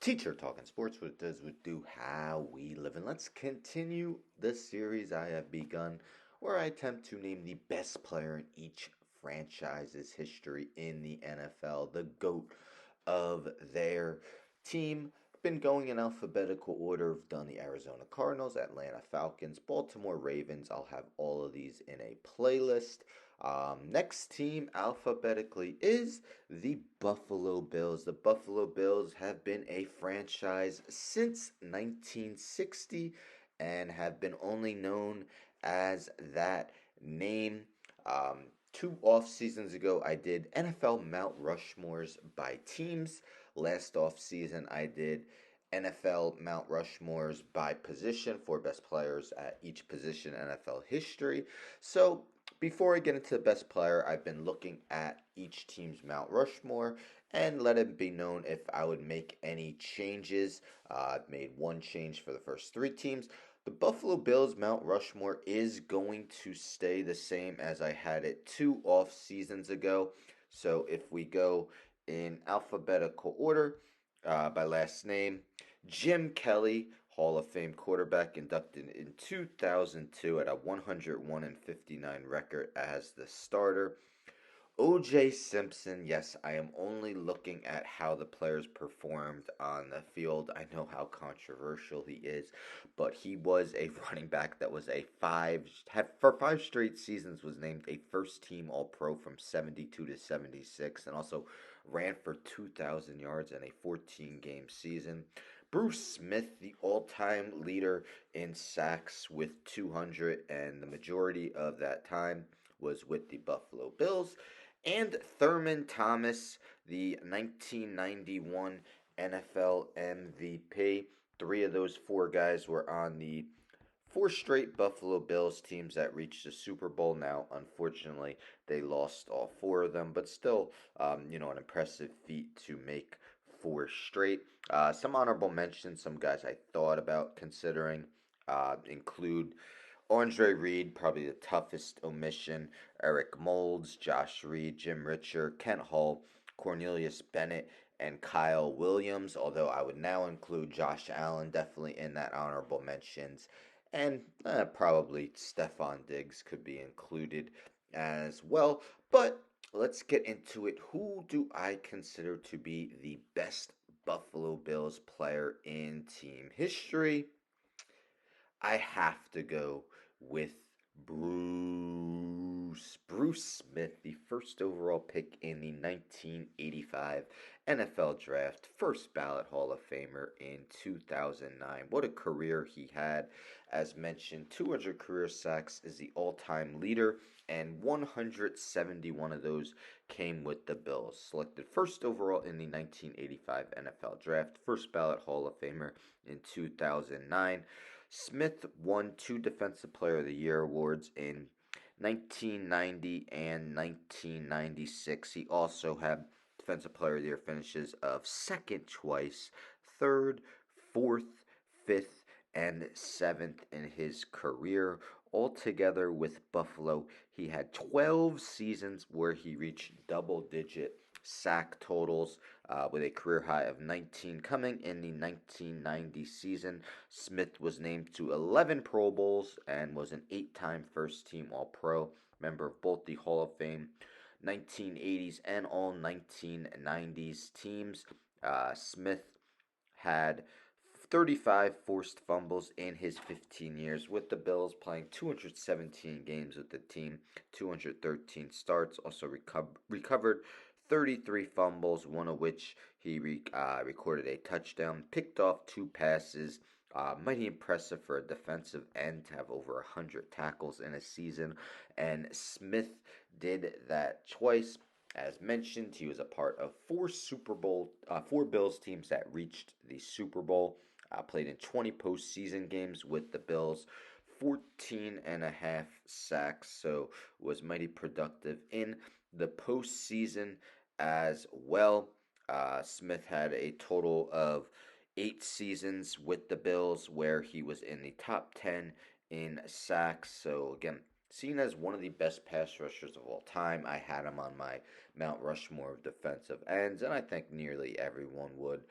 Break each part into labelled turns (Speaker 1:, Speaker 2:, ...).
Speaker 1: Teacher talking sports, what does we do, how we live, and let's continue the series I have begun, where I attempt to name the best player in each franchise's history in the NFL, the GOAT of their team. Been going in alphabetical order. I've done the Arizona Cardinals, Atlanta Falcons, Baltimore Ravens. I'll have all of these in a playlist. Next team alphabetically is the Buffalo Bills. The Buffalo Bills have been a franchise since 1960 and have been only known as that name. Two off seasons ago, I did NFL Mount Rushmores by teams. Last off season, I did NFL Mount Rushmores by position for best players at each position in NFL history. So before I get into the best player, I've been looking at each team's Mount Rushmore and let it be known if I would make any changes. I've made one change for the first three teams. The Buffalo Bills Mount Rushmore is going to stay the same as I had it two off seasons ago. So if we go in alphabetical order by last name, Jim Kelly, Hall of Fame quarterback, inducted in 2002 at a 101-59 record as the starter. OJ Simpson, yes, I am only looking at how the players performed on the field. I know how controversial he is, but he was a running back that was for 5 straight seasons was named a first team All Pro from 72 to 76 and also ran for 2,000 yards in a 14-game season. Bruce Smith, the all-time leader in sacks with 200, and the majority of that time was with the Buffalo Bills. And Thurman Thomas, the 1991 NFL MVP. Three of those four guys were on the four straight Buffalo Bills teams that reached the Super Bowl. Now, unfortunately, they lost all four of them, but still, an impressive feat to make four straight. Some honorable mentions, some guys I thought about considering include Andre Reed, probably the toughest omission. Eric Moulds, Josh Reed, Jim Richer, Kent Hull, Cornelius Bennett, and Kyle Williams. Although I would now include Josh Allen definitely in that honorable mentions. And probably Stefon Diggs could be included as well. But let's get into it. Who do I consider to be the best Buffalo Bills player in team history? I have to go with Bruce Smith, the first overall pick in the 1985 NFL Draft, first ballot Hall of Famer in 2009. What a career he had. As mentioned, 200 career sacks is the all-time leader, and 171 of those came with the Bills. Selected first overall in the 1985 NFL Draft, first ballot Hall of Famer in 2009. Smith won 2 Defensive Player of the Year awards in 1990 and 1996. He also had Defensive Player of the Year finishes of second twice, third, fourth, fifth, and seventh in his career. Altogether with Buffalo, he had 12 seasons where he reached double-digit sack totals with a career high of 19 coming in the 1990 season. Smith was named to 11 Pro Bowls and was an 8-time first team All Pro, member of both the Hall of Fame 1980s and all 1990s teams. Smith had 35 forced fumbles in his 15 years with the Bills, playing 217 games with the team, 213 starts, also recovered 33 fumbles, one of which he recorded a touchdown, picked off 2 passes. Mighty impressive for a defensive end to have over 100 tackles in a season, and Smith did that twice. As mentioned, he was a part of four Bills teams that reached the Super Bowl. Played in 20 postseason games with the Bills, 14 and a half sacks, so was mighty productive in the postseason as well. Smith had a total of 8 seasons with the Bills where he was in the top 10 in sacks. So again, seen as one of the best pass rushers of all time. I had him on my Mount Rushmore of defensive ends, and I think nearly everyone would.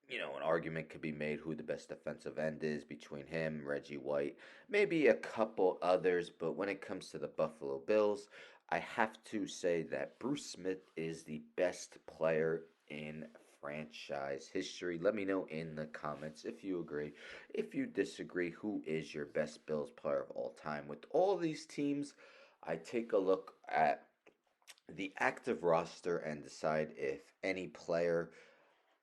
Speaker 1: An argument could be made who the best defensive end is between him, Reggie White, maybe a couple others, but when it comes to the Buffalo Bills, I have to say that Bruce Smith is the best player in franchise history. Let me know in the comments if you agree. If you disagree, who is your best Bills player of all time? With all these teams, I take a look at the active roster and decide if any player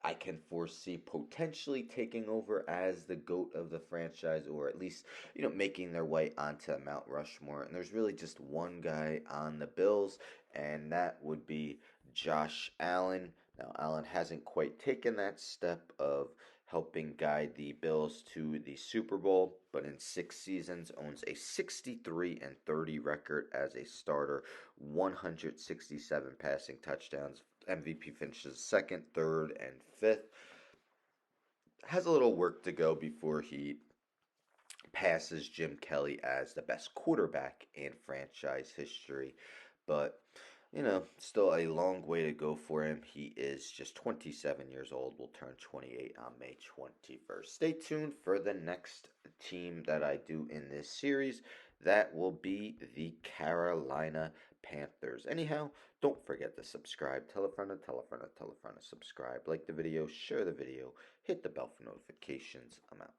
Speaker 1: I can foresee potentially taking over as the GOAT of the franchise, or at least, making their way onto Mount Rushmore. And there's really just one guy on the Bills, and that would be Josh Allen. Now, Allen hasn't quite taken that step of helping guide the Bills to the Super Bowl, but in 6 seasons owns a 63-30 record as a starter, 167 passing touchdowns. MVP finishes second, third, and fifth. Has a little work to go before he passes Jim Kelly as the best quarterback in franchise history. But, still a long way to go for him. He is just 27 years old, will turn 28 on May 21st. Stay tuned for the next team that I do in this series. That will be the Carolina Panthers. Anyhow, don't forget to subscribe. Tell a friend, tell a friend, tell a friend to subscribe. Like the video, share the video, hit the bell for notifications. I'm out.